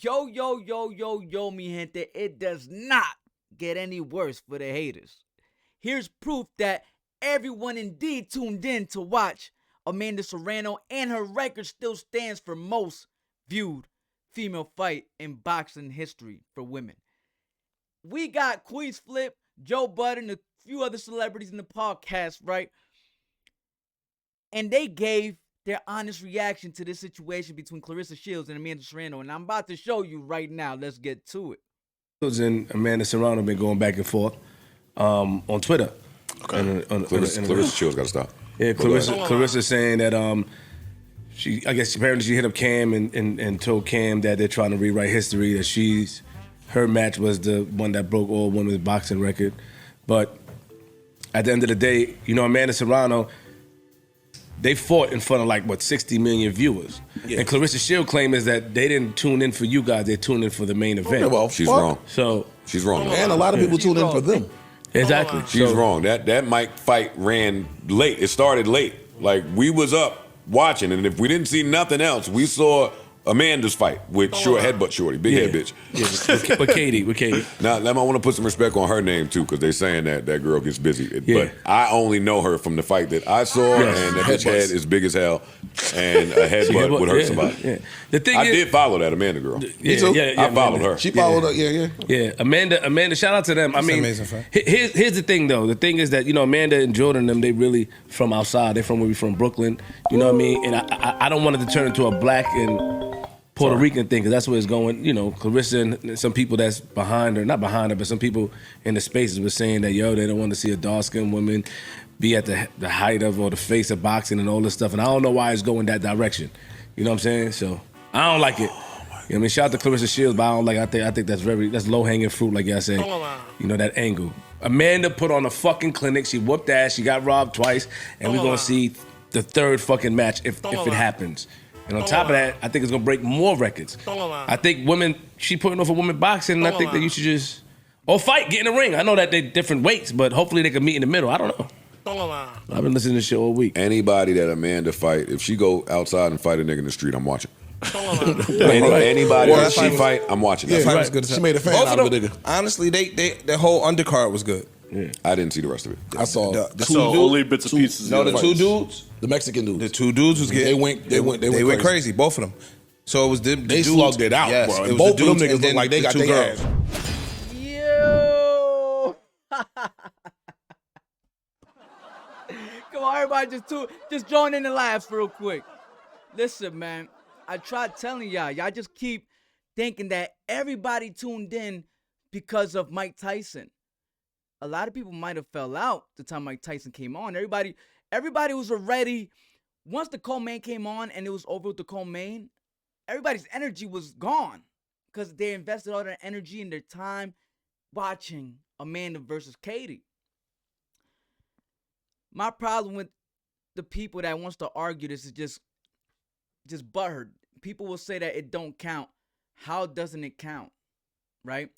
Yo, yo, yo, yo, yo, mi gente. It does not get any worse for the haters. Here's proof that everyone indeed tuned in to watch Amanda Serrano, and her record still stands for most viewed female fight in boxing history for women. We got Queens Flip, Joe Budden, and a few other celebrities in the podcast, right? And they gave their honest reaction to this situation between Claressa Shields and Amanda Serrano. And I'm about to show you right now. Let's get to it. Shields and Amanda Serrano been going back and forth on Twitter. Okay. Claressa Shields got to stop. Yeah, Claressa saying that I guess apparently she hit up Cam and told Cam that they're trying to rewrite history, that her match was the one that broke all women's boxing record. But at the end of the day, Amanda Serrano, they fought in front of 60 million viewers. Yeah. And Claressa Shields' claim is that they didn't tune in for you guys, they tuned in for the main event. Okay, well, she's wrong. So she's wrong. And a lot of people tune in for them. Exactly. She's wrong. That Mike fight ran late. It started late. Like, we was up watching, and if we didn't see nothing else, we saw Amanda's fight with headbutt shorty, big head bitch. Yeah, with Katie. Now, I want to put some respect on her name too, because they're saying that girl gets busy. Yeah. But I only know her from the fight that I saw, and that bitch head is big as hell, and a headbutt would hurt somebody. Yeah. The thing I did follow that Amanda girl. Me too. I followed her. She followed her. Yeah. Yeah, Amanda. Shout out to them. I mean, amazing fight. Here's the thing though. The thing is that Amanda and Jordan, they really from outside. They're from where we from, Brooklyn. You know what I mean? And I don't want it to turn into a black and Puerto Rican thing, because that's where it's going. Claressa and some people that's behind her, not behind her, but some people in the spaces were saying that, they don't want to see a dark-skinned woman be at the height of or the face of boxing and all this stuff. And I don't know why it's going that direction. You know what I'm saying? So I don't like it. Shout out to Claressa Shields, but I don't like it. I think that's low-hanging fruit, like y'all say. That angle. Amanda put on a fucking clinic. She whooped ass. She got robbed twice. And we're going to see the third fucking match if it happens. And on top of that, I think it's gonna break more records. I think she putting off a women boxing, and I think that you should just fight, get in the ring. I know that they're different weights, but hopefully they can meet in the middle. I don't know. I've been listening to this shit all week. Anybody that Amanda fight, if she go outside and fight a nigga in the street, I'm watching. Anybody that she fight, I'm watching. Yeah, That fight was good. She made a fan out of the nigga. Honestly, their whole undercard was good. Yeah. I didn't see the rest of it. I saw only bits and pieces. No, the two dudes, the Mexican dudes. the two dudes was getting. They went crazy. Both of them. So it was the They dudes, slugged it out, yes, bro. It And was both the of them dudes, niggas and then look like they the got two their girls. ass. Yo! Come on, everybody, just join in the laughs real quick. Listen, man, I tried telling y'all just keep thinking that everybody tuned in because of Mike Tyson. A lot of people might have fell out the time Mike Tyson came on. Everybody was already, once the co-main came on and it was over with the co-main, everybody's energy was gone because they invested all their energy and their time watching Amanda versus Katie. My problem with the people that wants to argue this is just butthurt. People will say that it don't count. How doesn't it count? Right?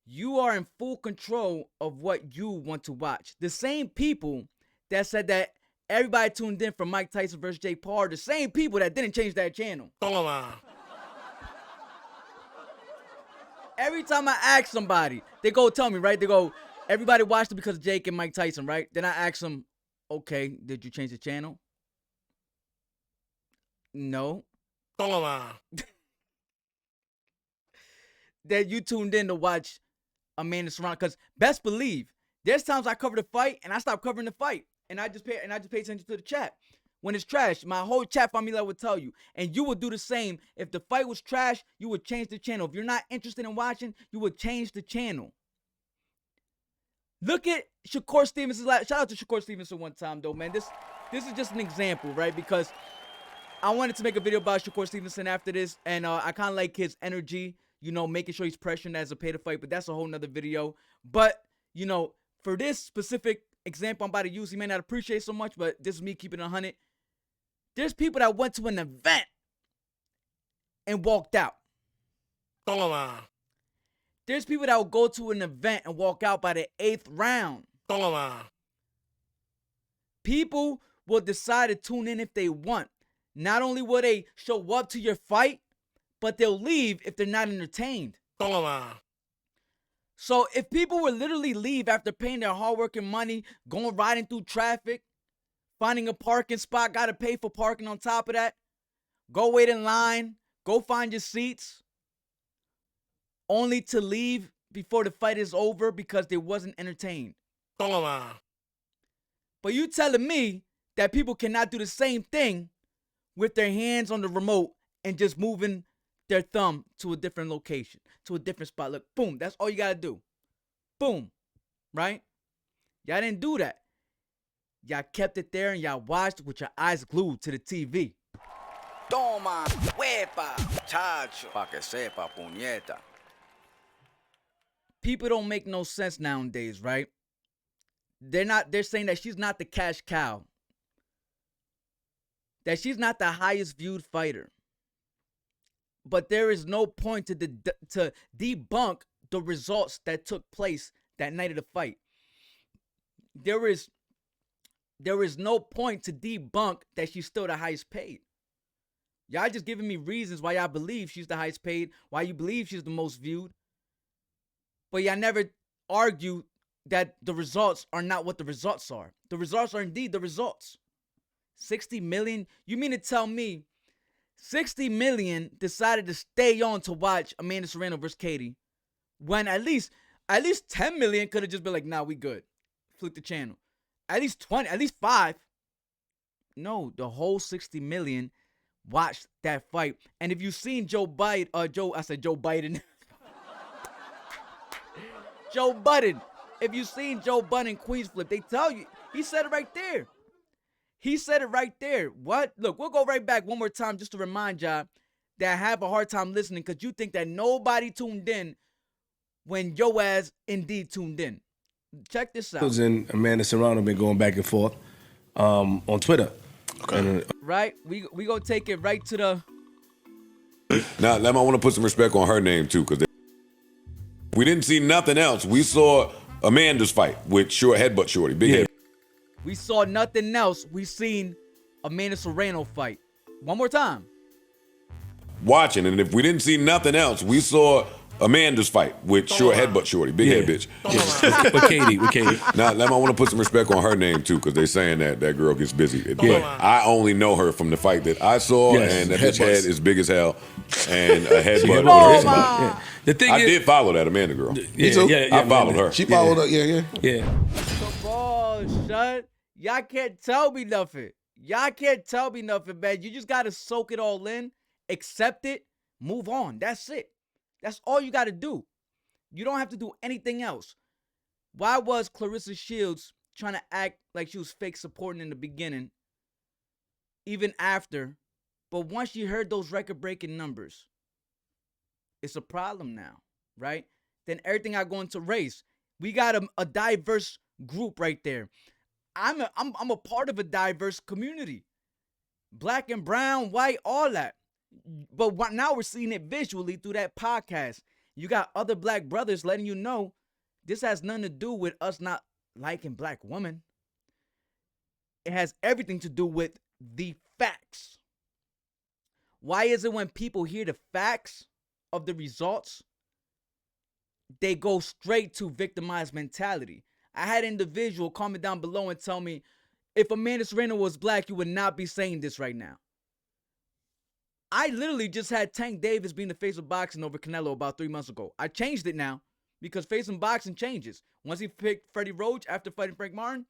You are in full control of what you want to watch. The same people that said that everybody tuned in for Mike Tyson versus Jake Paul are the same people that didn't change that channel. Every time I ask somebody, they go tell me, right? They go, everybody watched it because of Jake and Mike Tyson, right? Then I ask them, okay, did you change the channel? No. That you tuned in to watch Amanda Serrano, because best believe there's times I cover the fight and I stop covering the fight and I just pay attention to the chat. When it's trash, my whole chat family will tell you, and you would do the same. If the fight was trash, you would change the channel. If you're not interested in watching, you would change the channel. Look at Shakur Stevenson. Shout out to Shakur Stevenson one time though, man. This is just an example, right? Because I wanted to make a video about Shakur Stevenson after this, and I kind of like his energy. Making sure he's pressuring as a pay to fight, but that's a whole nother video. But, for this specific example I'm about to use, he may not appreciate so much, but this is me keeping it 100. There's people that went to an event and walked out. There's people that will go to an event and walk out by the 8th round. People will decide to tune in if they want. Not only will they show up to your fight, but they'll leave if they're not entertained. So if people would literally leave after paying their hard-working money, going riding through traffic, finding a parking spot, got to pay for parking on top of that, go wait in line, go find your seats, only to leave before the fight is over because they wasn't entertained. But you telling me that people cannot do the same thing with their hands on the remote and just moving their thumb to a different location, to a different spot. Look, boom, that's all you gotta do. Boom, right? Y'all didn't do that. Y'all kept it there and y'all watched with your eyes glued to the TV. Toma, huepa, chacho, pa que sepa, puñeta. People don't make no sense nowadays, right? They're saying that she's not the cash cow. That she's not the highest viewed fighter. But there is no point to debunk the results that took place that night of the fight. There is no point to debunk that she's still the highest paid. Y'all just giving me reasons why y'all believe she's the highest paid, why you believe she's the most viewed. But y'all never argue that the results are not what the results are. The results are indeed the results. 60 million? You mean to tell me 60 million decided to stay on to watch Amanda Serrano versus Katie when at least 10 million could have just been like, nah, we good. Flick the channel. At least 20, at least 5. No, the whole 60 million watched that fight. And if you've seen Joe Biden, Joe Budden. If you've seen Joe Budden Queens Flip, they tell you, he said it right there. He said it right there. What? Look, we'll go right back one more time just to remind y'all that have a hard time listening because you think that nobody tuned in when your ass indeed tuned in. Check this out. And Amanda Serrano been going back and forth on Twitter. Okay. Right? We gonna take it right to the... Now, I want to put some respect on her name, too, because we didn't see nothing else. We saw Amanda's fight with Headbutt Shorty. Big head. We saw nothing else. We seen Amanda Serrano fight. One more time. Watching, and if we didn't see nothing else, we saw Amanda's fight with Headbutt Shorty. Big head bitch. With Katie. Now, I want to put some respect on her name, too, because they're saying that girl gets busy. But I only know her from the fight that I saw, and that bitch head is big as hell, and a headbutt with her smile. Yeah. The thing I is, did follow that Amanda girl. Me too. I followed her. She followed up. Yeah. Come on, son. Y'all can't tell me nothing. Y'all can't tell me nothing, man. You just got to soak it all in, accept it, move on. That's it. That's all you got to do. You don't have to do anything else. Why was Claressa Shields trying to act like she was fake supporting in the beginning, even after? But once you heard those record-breaking numbers, it's a problem now, right? Then everything I go into race. We got a diverse group right there. I'm a part of a diverse community. Black and brown, white, all that. But now we're seeing it visually through that podcast. You got other black brothers letting you know this has nothing to do with us not liking black women. It has everything to do with the facts. Why is it when people hear the facts of the results, they go straight to victimized mentality? I had an individual comment down below and tell me, if Amanda Serrano was black, you would not be saying this right now. I literally just had Tank Davis being the face of boxing over Canelo about 3 months ago. I changed it now because facing boxing changes. Once he picked Freddie Roach after fighting Frank Martin,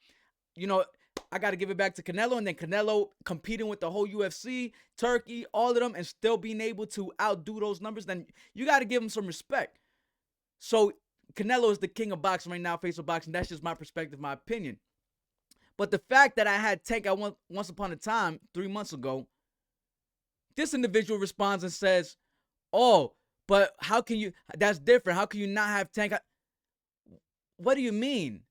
I got to give it back to Canelo. And then Canelo competing with the whole UFC, Turkey, all of them, and still being able to outdo those numbers, then you got to give him some respect. So Canelo is the king of boxing right now, face of boxing. That's just my perspective, my opinion. But the fact that I had Tank once upon a time, 3 months ago, this individual responds and says, oh, but how can you, that's different. How can you not have Tank? What do you mean?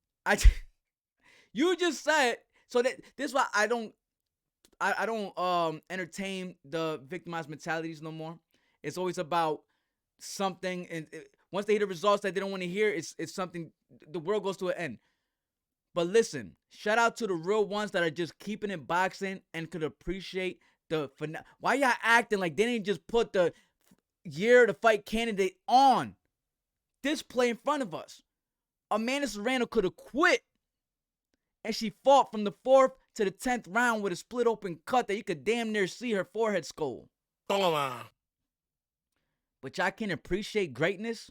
You just said, so this is why I don't entertain the victimized mentalities no more. It's always about something, and once they hear the results that they don't want to hear, it's something, the world goes to an end. But listen, shout out to the real ones that are just keeping it boxing and could appreciate the why y'all acting like they didn't just put the year to fight candidate on display in front of us. Amanda Serrano could have quit, and she fought from the 4th to the 10th round with a split open cut that you could damn near see her forehead skull. But y'all can appreciate greatness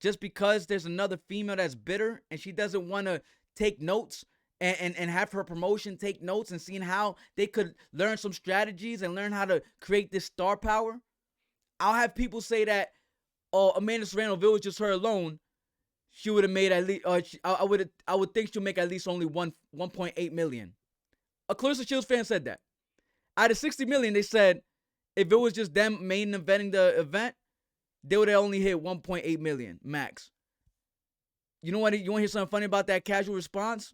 just because there's another female that's bitter and she doesn't want to take notes and have her promotion take notes and seeing how they could learn some strategies and learn how to create this star power. I'll have people say that, oh, Amanda Serrano, if it was just her alone, she would have made at least, I would think she'll make at least only 1.8 million. A Claressa Shields fan said that. Out of 60 million, they said if it was just them main eventing the event, they would have only hit 1.8 million max. You know what? You want to hear something funny about that casual response?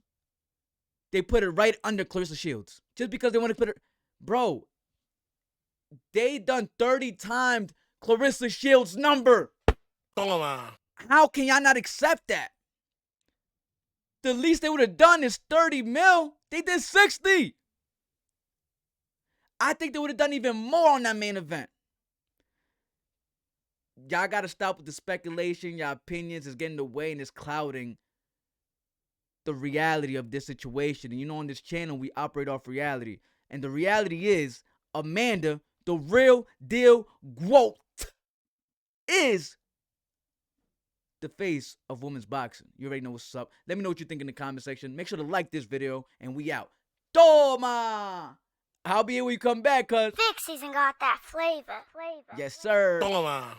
They put it right under Claressa Shields just because they want to put it. Bro, they done 30 times Claressa Shields' number. How can y'all not accept that? The least they would have done is 30 mil. They did 60. I think they would have done even more on that main event. Y'all got to stop with the speculation. Your opinions is getting in the way and it's clouding the reality of this situation. And you know, on this channel, we operate off reality. And the reality is, Amanda, the real deal GWOAT, is the face of women's boxing. You already know what's up. Let me know what you think in the comment section. Make sure to like this video, and we out. Toma! I'll be here when you come back, cuz. VIC SZN got that flavor. Yes, sir. Toma.